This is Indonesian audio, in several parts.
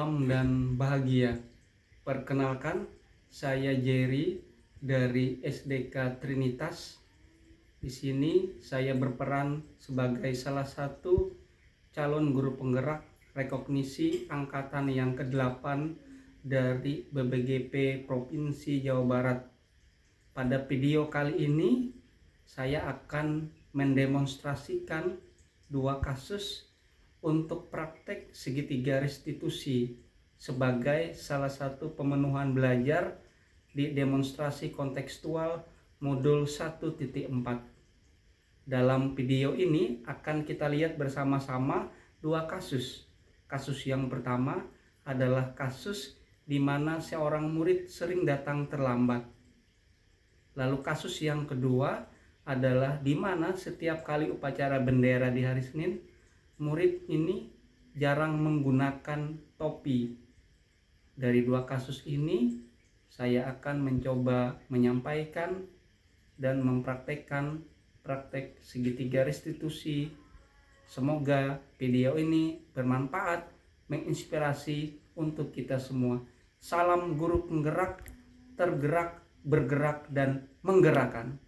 salam dan bahagia. Perkenalkan, saya Jerry dari SDK Trinitas. Di sini saya berperan sebagai salah satu calon guru penggerak rekognisi angkatan yang ke-8 dari BBGP Provinsi Jawa Barat. Pada video kali ini saya akan mendemonstrasikan dua kasus untuk praktek segitiga restitusi sebagai salah satu pemenuhan belajar di demonstrasi kontekstual modul 1.4. Dalam video ini akan kita lihat bersama-sama dua kasus. Kasus yang pertama adalah kasus di mana seorang murid sering datang terlambat. Lalu kasus yang kedua adalah di mana setiap kali upacara bendera di hari Senin, murid ini jarang menggunakan topi. Dari dua kasus ini, saya akan mencoba menyampaikan dan mempraktekkan praktek segitiga restitusi. Semoga video ini bermanfaat, menginspirasi untuk kita semua. Salam guru penggerak, tergerak, bergerak, dan menggerakkan.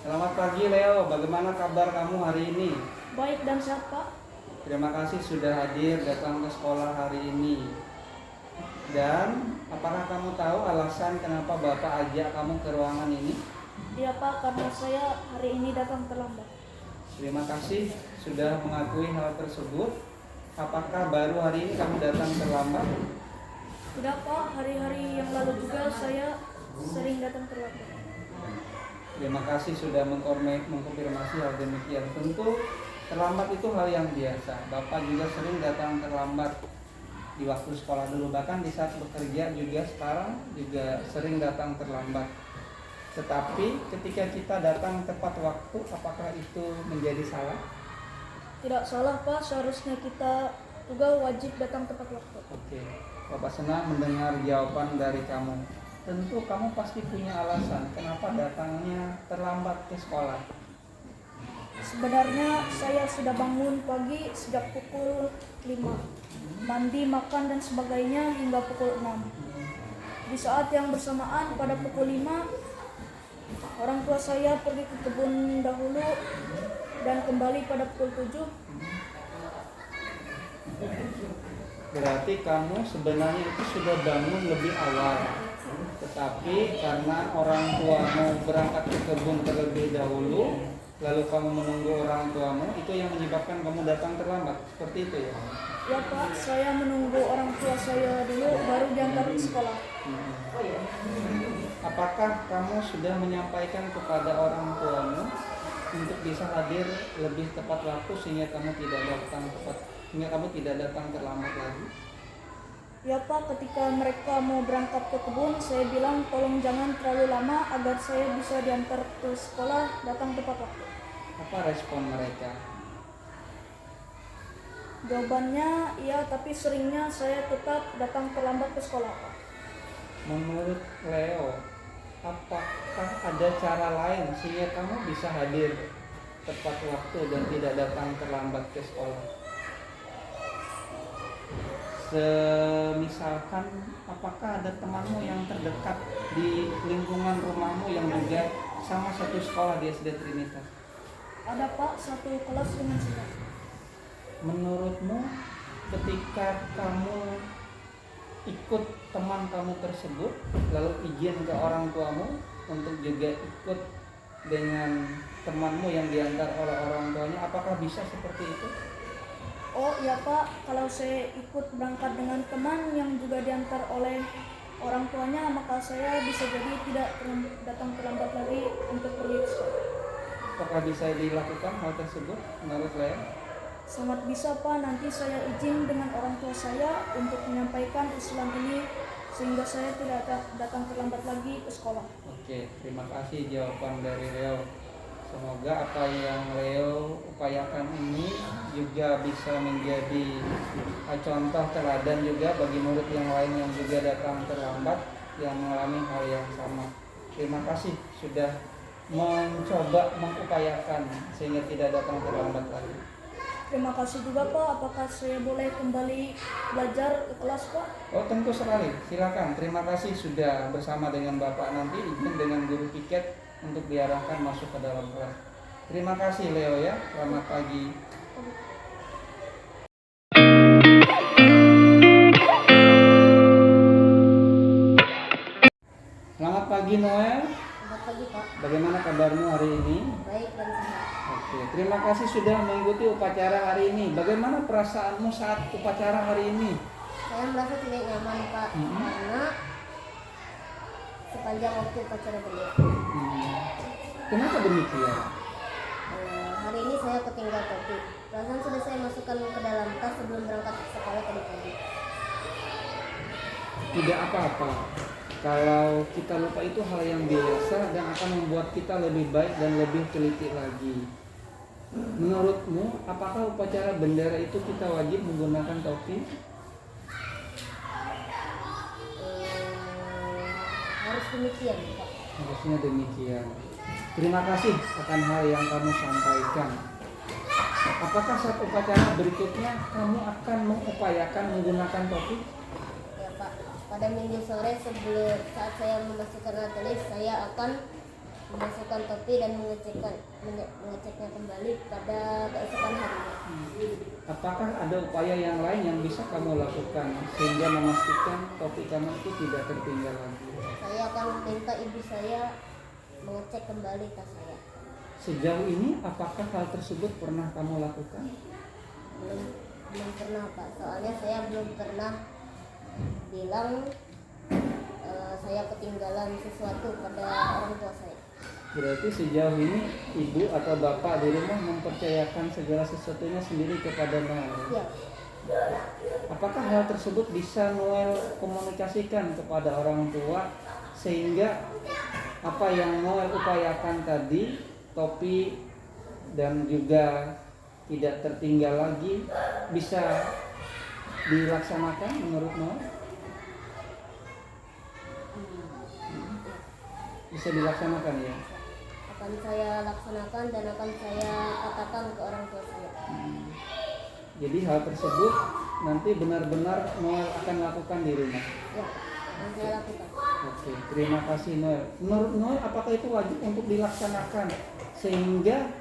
Selamat pagi Leo, bagaimana kabar kamu hari ini? Baik dan sehat, Pak. Terima kasih sudah hadir datang ke sekolah hari ini. Dan apakah kamu tahu alasan kenapa Bapak ajak kamu ke ruangan ini? Iya, Pak, karena saya hari ini datang terlambat. Terima kasih sudah mengakui hal tersebut. Apakah baru hari ini kamu datang terlambat? Tidak, Pak, hari-hari yang lalu juga saya sering datang terlambat. Terima kasih sudah mengkonfirmasi hal demikian. Tentu terlambat itu hal yang biasa. Bapak juga sering datang terlambat di waktu sekolah dulu, bahkan di saat bekerja juga sekarang juga sering datang terlambat. Tetapi ketika kita datang tepat waktu, apakah itu menjadi salah? Tidak salah, Pak, seharusnya kita juga wajib datang tepat waktu. Oke, Bapak senang mendengar jawaban dari kamu. Tentu kamu pasti punya alasan kenapa datangnya terlambat ke sekolah. Sebenarnya saya sudah bangun pagi sejak pukul 5, mandi, makan, dan sebagainya hingga pukul 6. Di saat yang bersamaan pada pukul 5, orang tua saya pergi ke kebun dahulu dan kembali pada pukul 7. Berarti kamu sebenarnya itu sudah bangun lebih awal, tetapi karena orang tuamu berangkat ke kebun terlebih dahulu, lalu kamu menunggu orang tuamu, itu yang menyebabkan kamu datang terlambat. Seperti itu ya? Ya, Pak, saya menunggu orang tua saya dulu baru diantar ke sekolah. Apakah kamu sudah menyampaikan kepada orang tuamu untuk bisa hadir lebih tepat waktu sehingga kamu tidak datang terlambat lagi? Ya, Pak, ketika mereka mau berangkat ke kebun, saya bilang tolong jangan terlalu lama agar saya bisa diantar ke sekolah datang tepat waktu. Apa respon mereka? Jawabannya iya, tapi seringnya saya tetap datang terlambat ke sekolah, Pak. Menurut Leo, apakah ada cara lain sehingga kamu bisa hadir tepat waktu dan tidak datang terlambat ke sekolah? Misalkan, apakah ada temanmu yang terdekat di lingkungan rumahmu yang juga sama satu sekolah di SD Trinitas? Ada, Pak, satu kelas dengan saya. Menurutmu ketika kamu ikut teman kamu tersebut lalu izin ke orang tuamu untuk juga ikut dengan temanmu yang diantar oleh orang tuanya, apakah bisa seperti itu? Oh iya, Pak, kalau saya ikut berangkat dengan teman yang juga diantar oleh orang tuanya, maka saya bisa jadi tidak datang terlambat lagi untuk pergi ke sekolah. Apakah bisa dilakukan hal tersebut menurut Lea? Sangat bisa, Pak. Nanti saya izin dengan orang tua saya untuk menyampaikan usulan ini sehingga saya tidak datang terlambat lagi ke sekolah. Oke, terima kasih jawaban dari Leo. Semoga apa yang Leo upayakan ini juga bisa menjadi contoh teladan juga bagi murid yang lain yang juga datang terlambat yang mengalami hal yang sama. Terima kasih sudah mencoba mengupayakan sehingga tidak datang terlambat lagi. Terima kasih juga Pak. Apakah saya boleh kembali belajar ke kelas Pak? Oh tentu sekali, silakan. Terima kasih sudah bersama dengan Bapak, nanti izin dengan guru piket untuk diarahkan masuk ke dalam kelas. Terima kasih Leo ya, selamat pagi. Selamat pagi Noel, Selamat pagi Pak. bagaimana kabarmu hari ini? Baik dan sehat. Oke, terima kasih sudah mengikuti upacara hari ini. Bagaimana perasaanmu saat upacara hari ini? Saya merasa tidak nyaman Pak Mm-mm. karena sepanjang waktu upacara beliau. Kenapa demikian? Hari ini saya ketinggal topi. Perasaan sudah saya masukkan ke dalam tas sebelum berangkat ke sekolah tadi pagi. Tidak apa-apa. Kalau kita lupa itu hal yang biasa dan akan membuat kita lebih baik dan lebih teliti lagi. Menurutmu, apakah upacara bendera itu kita wajib menggunakan topi? Harus demikian Pak. Harusnya demikian. Terima kasih akan hal yang kamu sampaikan. Apakah saat upacara berikutnya kamu akan mengupayakan menggunakan topi? Ya Pak. Pada minggu sore sebelum saat saya memasukkan alat tulis, saya akan memasukkan topi dan mengeceknya kembali pada keesokan harinya. Apakah ada upaya yang lain yang bisa kamu lakukan sehingga memastikan topi kamu itu tidak tertinggal lagi? Saya akan meminta ibu saya mengecek kembali tas saya. Sejauh ini apakah hal tersebut pernah kamu lakukan? Belum pernah Pak, soalnya saya belum pernah bilang saya ketinggalan sesuatu pada orang tua saya. Berarti sejauh ini ibu atau bapak di rumah mempercayakan segala sesuatunya sendiri kepada Noel. Ya, Apakah hal tersebut bisa Noel komunikasikan kepada orang tua sehingga apa yang Noel upayakan tadi, topi dan juga tidak tertinggal lagi, bisa dilaksanakan menurut Noel? Bisa dilaksanakan ya? akan saya laksanakan dan akan saya katakan ke orang tua saya. Jadi hal tersebut nanti benar-benar Noel akan lakukan di rumah. Ya, akan saya lakukan. Oke, terima kasih Noel. Menurut Noel, apakah itu wajib untuk dilaksanakan sehingga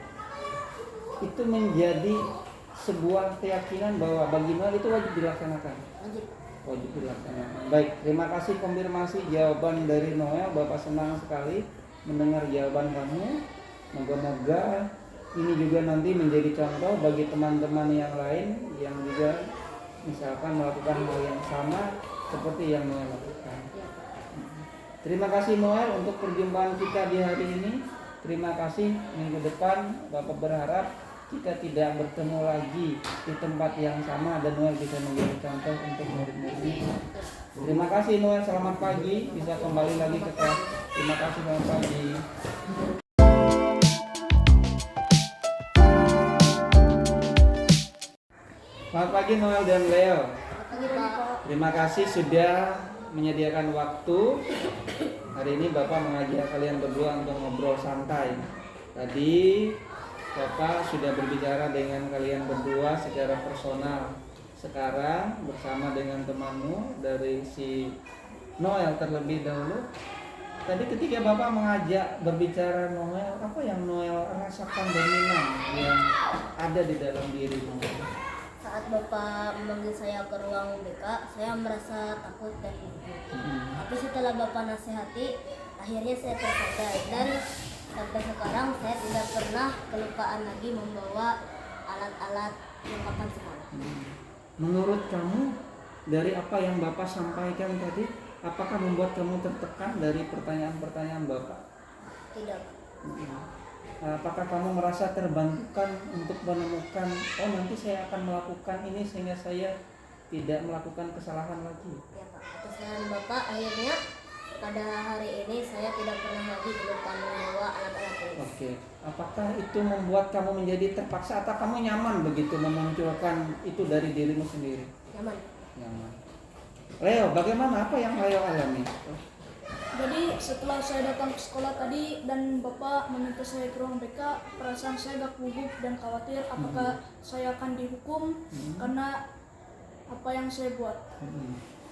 itu menjadi sebuah keyakinan bahwa bagi Noel itu wajib dilaksanakan? Lanjut. Wajib dilaksanakan. Baik, terima kasih konfirmasi jawaban dari Noel. Bapak senang sekali mendengar jawaban kamu. Moga-moga ini juga nanti menjadi contoh bagi teman-teman yang lain yang juga misalkan melakukan hal yang sama seperti yang Noel lakukan. Ya, Pak. Terima kasih Noel untuk perjumpaan kita di hari ini. Terima kasih, minggu depan Bapak berharap kita tidak bertemu lagi di tempat yang sama dan Noel bisa menjadi contoh untuk murid-murid. Terima kasih Noel, selamat pagi, bisa kembali lagi ke kelas. Terima kasih, selamat pagi. Selamat pagi Noel dan Leo. Selamat pagi Pak. Terima kasih sudah menyediakan waktu. Hari ini Bapak mengajak kalian berdua untuk ngobrol santai. Tadi Bapak sudah berbicara dengan kalian berdua secara personal. Sekarang bersama dengan temanmu dari si Noel terlebih dahulu. Tadi ketika Bapak mengajak berbicara Noel, apa yang Noel rasakan dominan yang ada di dalam diri Noel? Saat Bapak memanggil saya ke ruang BK, saya merasa takut dan gugup. Tapi setelah Bapak nasihati, akhirnya saya tersadar dan sampai sekarang saya tidak pernah kelupaan lagi membawa alat-alat perlengkapan sekolah. Menurut kamu dari apa yang Bapak sampaikan tadi, apakah membuat kamu tertekan dari pertanyaan-pertanyaan Bapak? Tidak. Apakah kamu merasa terbantukan untuk menemukan, oh nanti saya akan melakukan ini sehingga saya tidak melakukan kesalahan lagi? Ya Pak, atas saran Bapak akhirnya pada hari ini saya tidak pernah lagi kelupaan membawa alat-alat tulis. Oke, apakah itu membuat kamu menjadi terpaksa atau kamu nyaman begitu memunculkan itu dari dirimu sendiri? Nyaman. Nyaman. Leo, bagaimana apa yang Leo alami? Jadi setelah saya datang ke sekolah tadi dan Bapak meminta saya ke ruang BK, perasaan saya agak gugup dan khawatir apakah saya akan dihukum karena apa yang saya buat.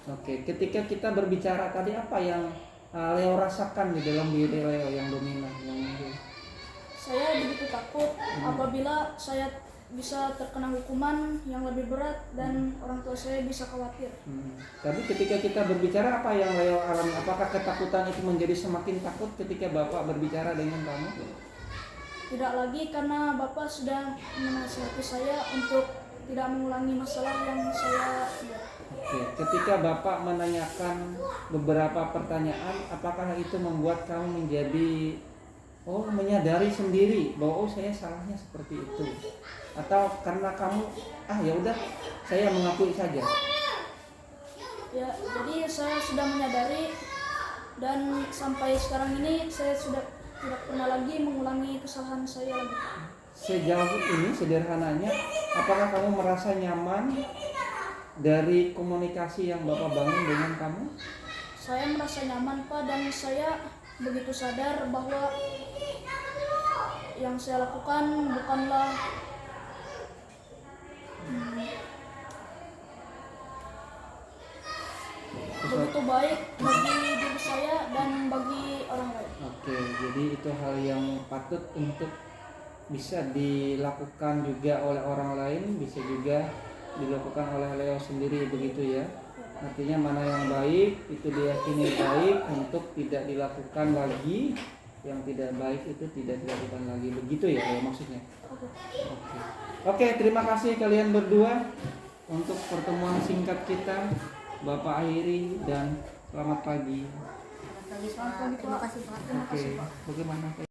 Oke, ketika kita berbicara tadi apa yang Leo rasakan di dalam diri Leo yang dominan, yang muncul? Saya begitu takut apabila saya bisa terkena hukuman yang lebih berat dan orang tua saya bisa khawatir. Tapi ketika kita berbicara apa yang Leo alami? Apakah ketakutan itu menjadi semakin takut ketika Bapak berbicara dengan kamu? Tidak lagi karena Bapak sudah menasihati saya untuk tidak mengulangi masalah yang saya buat. Oke, ketika Bapak menanyakan beberapa pertanyaan, apakah itu membuat kamu menjadi menyadari sendiri bahwa saya salahnya seperti itu? Atau karena kamu ya udah saya mengakui saja? Ya, jadi saya sudah menyadari dan sampai sekarang ini saya sudah tidak pernah lagi mengulangi kesalahan saya lagi. Sejauh ini sederhananya, apakah kamu merasa nyaman dari komunikasi yang Bapak bangun dengan kamu? Saya merasa nyaman Pak dan saya begitu sadar bahwa yang saya lakukan bukanlah begitu baik bagi diri saya dan bagi orang lain. Oke, jadi itu hal yang patut untuk bisa dilakukan juga oleh orang lain, bisa juga dilakukan oleh Leo sendiri, begitu ya. Artinya mana yang baik itu diyakini baik untuk tidak dilakukan lagi, yang tidak baik itu tidak dilakukan lagi, begitu ya Leo maksudnya. Oke, terima kasih kalian berdua untuk pertemuan singkat kita. Bapak akhiri dan selamat pagi. Selamat pagi Pak. Terima kasih Pak. Oke, bagaimana?